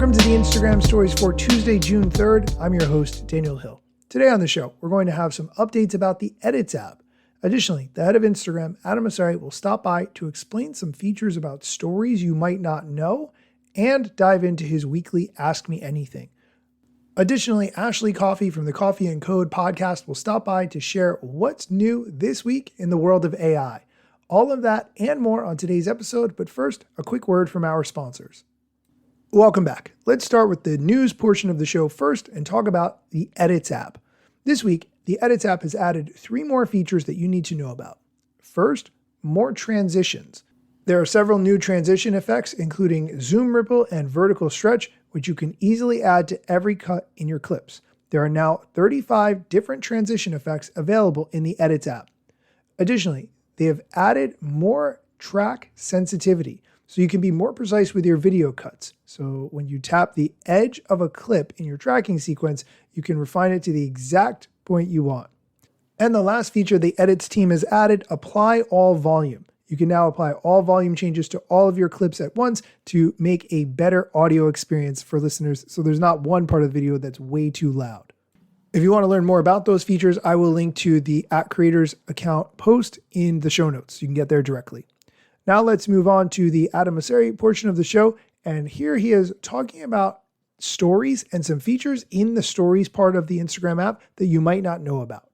Welcome to the Instagram Stories for Tuesday, June 3rd. I'm your host, Daniel Hill. Today on the show, we're going to have some updates about the Edits app. Additionally, the head of Instagram, Adam Mosseri, will stop by to explain some features about stories you might not know and dive into his weekly Ask Me Anything. Additionally, Ashley Coffey from the Coffey and Code podcast will stop by to share what's new this week in the world of AI. All of that and more on today's episode, but first, a quick word from our sponsors. Welcome back. Let's start with the news portion of the show first and talk about the Edits app. This week, the Edits app has added 3 more features that you need to know about. First, more transitions. There are several new transition effects, including zoom ripple and vertical stretch, which you can easily add to every cut in your clips. There are now 35 different transition effects available in the Edits app. Additionally, they have added more track sensitivity, so you can be more precise with your video cuts. So when you tap the edge of a clip in your tracking sequence, you can refine it to the exact point you want. And the last feature the Edits team has added, apply all volume. You can now apply all volume changes to all of your clips at once to make a better audio experience for listeners, so there's not one part of the video that's way too loud. If you want to learn more about those features, I will link to the @creators account post in the show notes. You can get there directly. Now let's move on to the Adam Mosseri portion of the show. And here he is talking about stories and some features in the stories part of the Instagram app that you might not know about.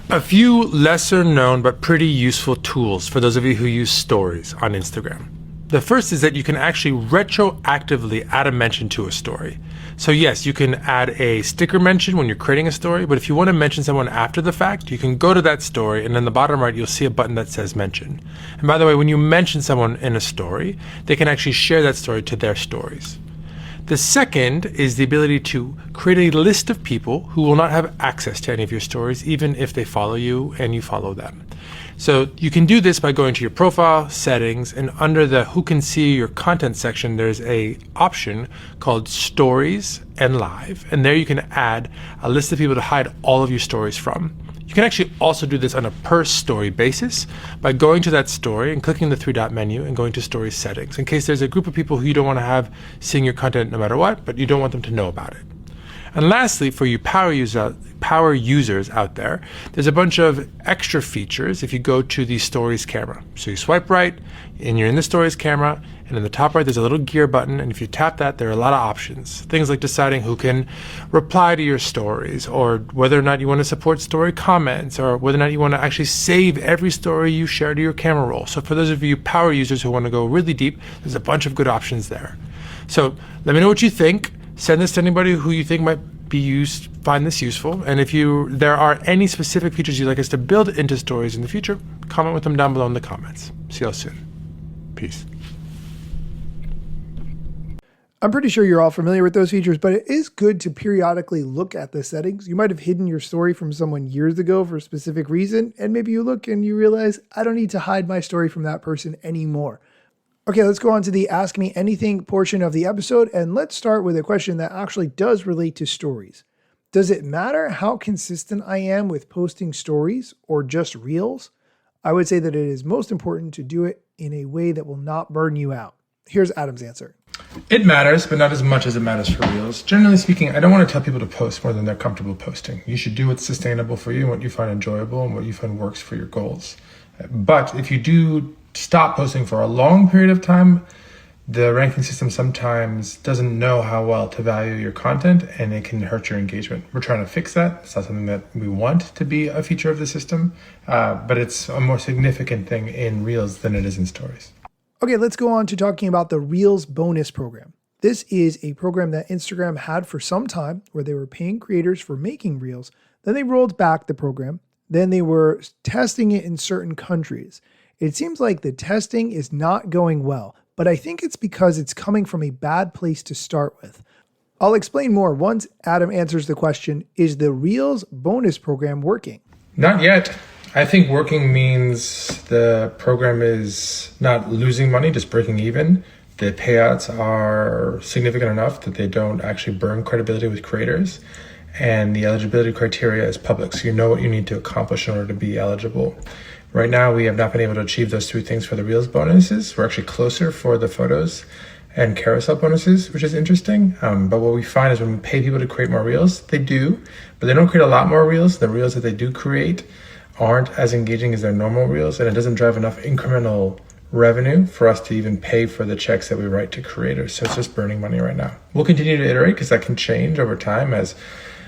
A few lesser known but pretty useful tools for those of you who use stories on Instagram. The first is that you can actually retroactively add a mention to a story. So yes, you can add a sticker mention when you're creating a story, but if you want to mention someone after the fact, you can go to that story and in the bottom right, you'll see a button that says mention. And by the way, when you mention someone in a story, they can actually share that story to their stories. The second is the ability to create a list of people who will not have access to any of your stories, even if they follow you and you follow them. So you can do this by going to your profile settings, and under the who can see your content section, there's a option called stories and live. And there you can add a list of people to hide all of your stories from. You can actually also do this on a per story basis by going to that story and clicking the 3-dot menu and going to story settings in case there's a group of people who you don't want to have seeing your content no matter what, but you don't want them to know about it. And lastly, for you power users out there, there's a bunch of extra features if you go to the stories camera. So you swipe right and you're in the stories camera, and in the top right there's a little gear button, and if you tap that, there are a lot of options. Things like deciding who can reply to your stories, or whether or not you want to support story comments, or whether or not you want to actually save every story you share to your camera roll. So for those of you power users who want to go really deep, there's a bunch of good options there. So let me know what you think. Send this to anybody who you think might find this useful. And if there are any specific features you'd like us to build into stories in the future, comment with them down below in the comments. See you all soon. Peace. I'm pretty sure you're all familiar with those features, but it is good to periodically look at the settings. You might have hidden your story from someone years ago for a specific reason, and maybe you look and you realize, I don't need to hide my story from that person anymore. Okay, let's go on to the Ask Me Anything portion of the episode, and let's start with a question that actually does relate to stories. Does it matter how consistent I am with posting stories or just reels? I would say that it is most important to do it in a way that will not burn you out. Here's Adam's answer. It matters, but not as much as it matters for reels. Generally speaking, I don't want to tell people to post more than they're comfortable posting. You should do what's sustainable for you, what you find enjoyable, and what you find works for your goals. But if you do stop posting for a long period of time, the ranking system sometimes doesn't know how well to value your content, and it can hurt your engagement. We're trying to fix that. It's not something that we want to be a feature of the system, but it's a more significant thing in Reels than it is in Stories. Okay, let's go on to talking about the Reels bonus program. This is a program that Instagram had for some time where they were paying creators for making Reels. Then they rolled back the program. Then they were testing it in certain countries. It seems like the testing is not going well, but I think it's because it's coming from a bad place to start with. I'll explain more once Adam answers the question, is the Reels bonus program working? Not yet. I think working means the program is not losing money, just breaking even. The payouts are significant enough that they don't actually burn credibility with creators. And the eligibility criteria is public, so you know what you need to accomplish in order to be eligible. Right now, we have not been able to achieve those 3 things for the Reels bonuses. We're actually closer for the photos and carousel bonuses, which is interesting. But what we find is when we pay people to create more reels, they do, but they don't create a lot more reels. The reels that they do create aren't as engaging as their normal reels, and it doesn't drive enough incremental revenue for us to even pay for the checks that we write to creators. So it's just burning money right now. We'll continue to iterate because that can change over time as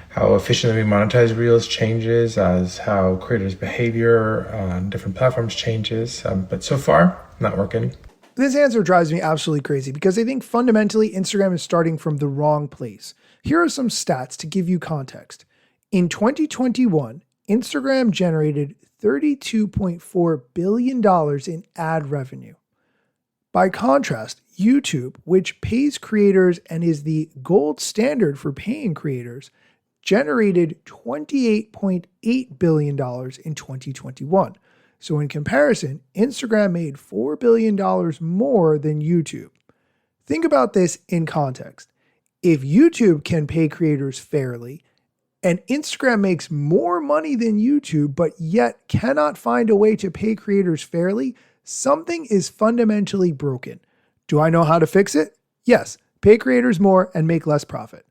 how efficiently we monetize reels changes, as how creators' behavior on different platforms changes. But so far, not working. This answer drives me absolutely crazy because I think fundamentally Instagram is starting from the wrong place. Here are some stats to give you context. In 2021, Instagram generated $32.4 billion in ad revenue. By contrast, YouTube, which pays creators and is the gold standard for paying creators, generated $28.8 billion in 2021. So in comparison, Instagram made $4 billion more than YouTube. Think about this in context. If YouTube can pay creators fairly, and Instagram makes more money than YouTube, but yet cannot find a way to pay creators fairly, something is fundamentally broken. Do I know how to fix it? Yes, pay creators more and make less profit.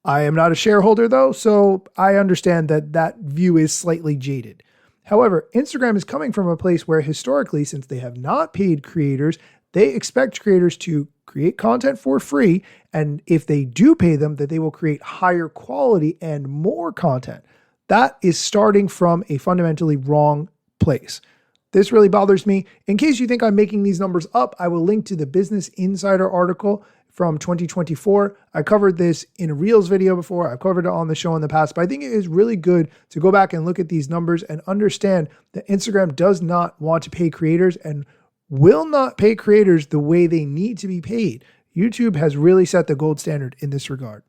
I am not a shareholder though, so I understand that that view is slightly jaded. However, Instagram is coming from a place where historically, since they have not paid creators, they expect creators to create content for free, and if they do pay them, that they will create higher quality and more content. That is starting from a fundamentally wrong place. This really bothers me. In case you think I'm making these numbers up, I will link to the Business Insider article from 2024. I covered this in a Reels video before. I've covered it on the show in the past, but I think it is really good to go back and look at these numbers and understand that Instagram does not want to pay creators and will not pay creators the way they need to be paid. YouTube has really set the gold standard in this regard.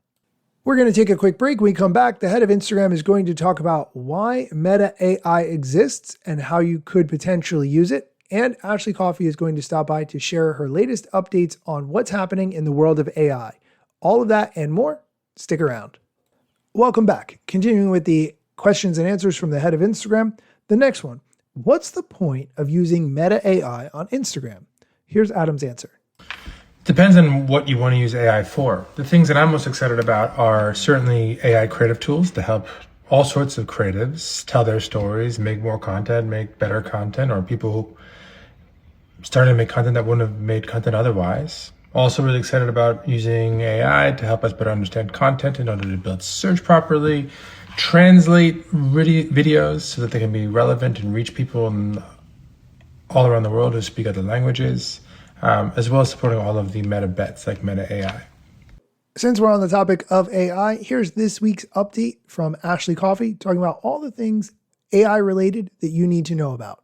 We're going to take a quick break. When we come back, the head of Instagram is going to talk about why Meta AI exists and how you could potentially use it. And Ashley Coffey is going to stop by to share her latest updates on what's happening in the world of AI. All of that and more. Stick around. Welcome back. Continuing with the questions and answers from the head of Instagram. The next one. What's the point of using Meta AI on Instagram? Here's Adam's answer. Depends on what you want to use AI for. The things that I'm most excited about are certainly AI creative tools to help all sorts of creatives tell their stories, make more content, make better content, or people who starting to make content that wouldn't have made content otherwise. Also really excited about using AI to help us better understand content in order to build search properly, translate videos so that they can be relevant and reach people all around the world who speak other languages, as well as supporting all of the meta bets like Meta AI. Since we're on the topic of AI, here's this week's update from Ashley Coffey talking about all the things AI related that you need to know about.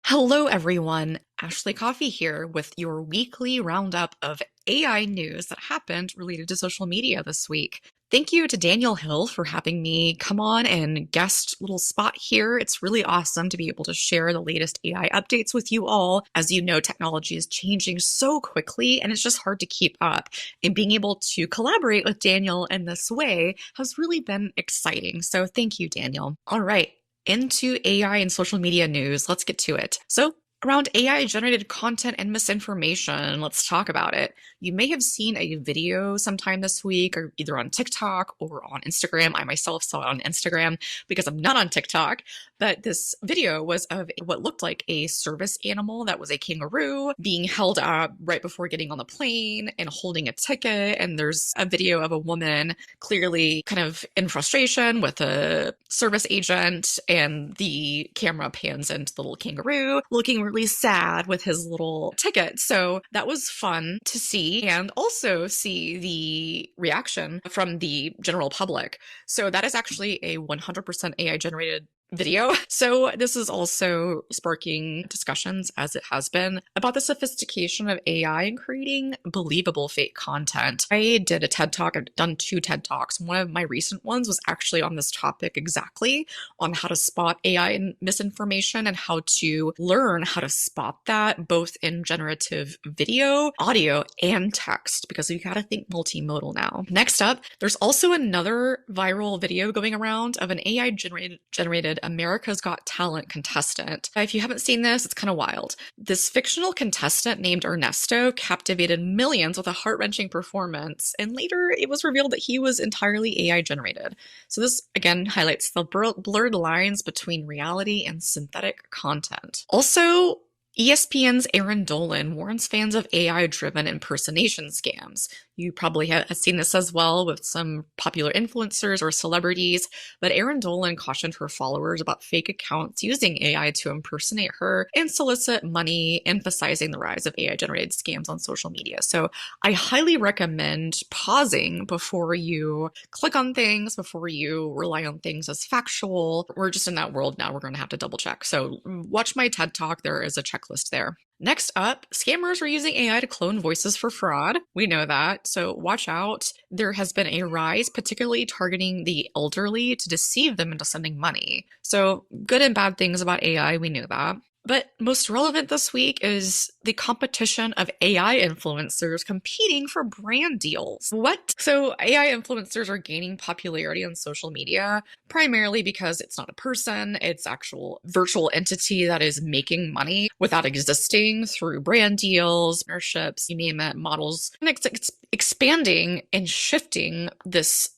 Hello, everyone. Ashley Coffey here with your weekly roundup of AI news that happened related to social media this week. Thank you to Daniel Hill for having me come on and guest little spot here. It's really awesome to be able to share the latest AI updates with you all. As you know, technology is changing so quickly and it's just hard to keep up. And being able to collaborate with Daniel in this way has really been exciting. So thank you, Daniel. All right. Into AI and social media news. Let's get to it. So around AI generated content and misinformation, let's talk about it. You may have seen a video sometime this week, or either on TikTok or on Instagram. I myself saw it on Instagram because I'm not on TikTok, but this video was of what looked like a service animal that was a kangaroo being held up right before getting on the plane and holding a ticket. And there's a video of a woman clearly kind of in frustration with a service agent, and the camera pans into the little kangaroo looking really sad with his little ticket. So that was fun to see, and also see the reaction from the general public. So that is actually a 100% AI generated video. So this is also sparking discussions, as it has been, about the sophistication of AI in creating believable fake content. I did a TED Talk. I've done 2 TED Talks. One of my recent ones was actually on this topic exactly, on how to spot AI and misinformation and how to learn how to spot that both in generative video, audio, and text, because you got to think multimodal now. Next up, there's also another viral video going around of an AI generated America's Got Talent contestant. If you haven't seen this, it's kind of wild. This fictional contestant named Ernesto captivated millions with a heart-wrenching performance, and later it was revealed that he was entirely AI generated. So this, again, highlights the blurred lines between reality and synthetic content. Also, ESPN's Aaron Dolan warns fans of AI-driven impersonation scams. You probably have seen this as well with some popular influencers or celebrities, but Aaron Dolan cautioned her followers about fake accounts using AI to impersonate her and solicit money, emphasizing the rise of AI-generated scams on social media. So I highly recommend pausing before you click on things, before you rely on things as factual. We're just in that world now. We're going to have to double check. So watch my TED Talk. There is a checklist there. Next up, scammers are using AI to clone voices for fraud. We know that, so watch out. There has been a rise, particularly targeting the elderly to deceive them into sending money. So good and bad things about AI, we knew that. But most relevant this week is the competition of AI influencers competing for brand deals. What? So AI influencers are gaining popularity on social media, primarily because it's not a person, it's actual virtual entity that is making money without existing through brand deals, partnerships, you name it, models. And it's expanding and shifting this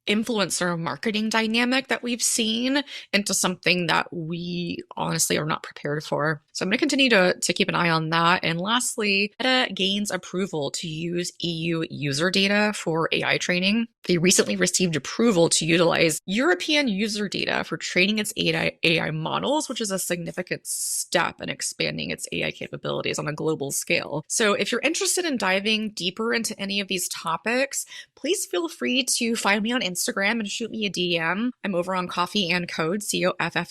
influencer marketing dynamic that we've seen into something that we honestly are not prepared for. So I'm going to continue to keep an eye on that. And lastly, Meta gains approval to use EU user data for AI training. They recently received approval to utilize European user data for training its AI models, which is a significant step in expanding its AI capabilities on a global scale. So if you're interested in diving deeper into any of these topics, please feel free to find me on Instagram and shoot me a DM. I'm over on Coffey and Code, COFFEYAND.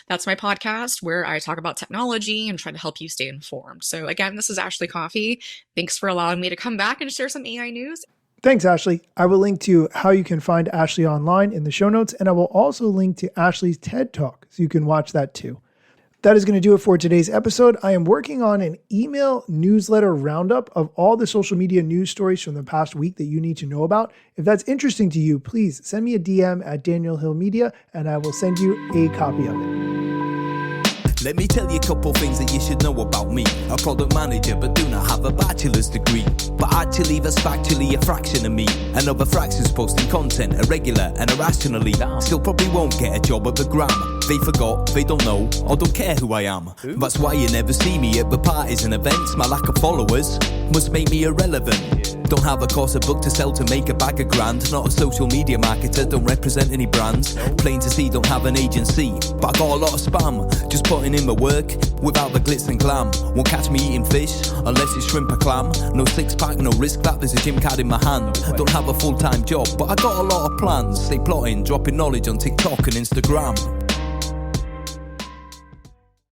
That's my podcast where I talk about technology and try to help you stay informed. So again, this is Ashley Coffey. Thanks for allowing me to come back and share some AI news. Thanks, Ashley. I will link to how you can find Ashley online in the show notes, and I will also link to Ashley's TED Talk so you can watch that too. That is going to do it for today's episode. I am working on an email newsletter roundup of all the social media news stories from the past week that you need to know about. If that's interesting to you, please send me a DM at Daniel Hill Media and I will send you a copy of it. Let me tell you a couple things that you should know about me. A product manager but do not have a bachelor's degree, but actually that's factually a fraction of me. And other fractions posting content irregular and irrationally. Still probably won't get a job at the Gram. They forgot, they don't know, or don't care who I am. That's why you never see me at the parties and events. My lack of followers must make me irrelevant. Don't have a course, a book to sell to make a bag of grand. Not a social media marketer, don't represent any brands. Plain to see, don't have an agency, but I got a lot of spam. Just putting in my work without the glitz and glam. Won't catch me eating fish unless it's shrimp or clam. No six pack, no risk that, there's a gym card in my hand. Don't have a full-time job, but I got a lot of plans. Stay plotting, dropping knowledge on TikTok and Instagram.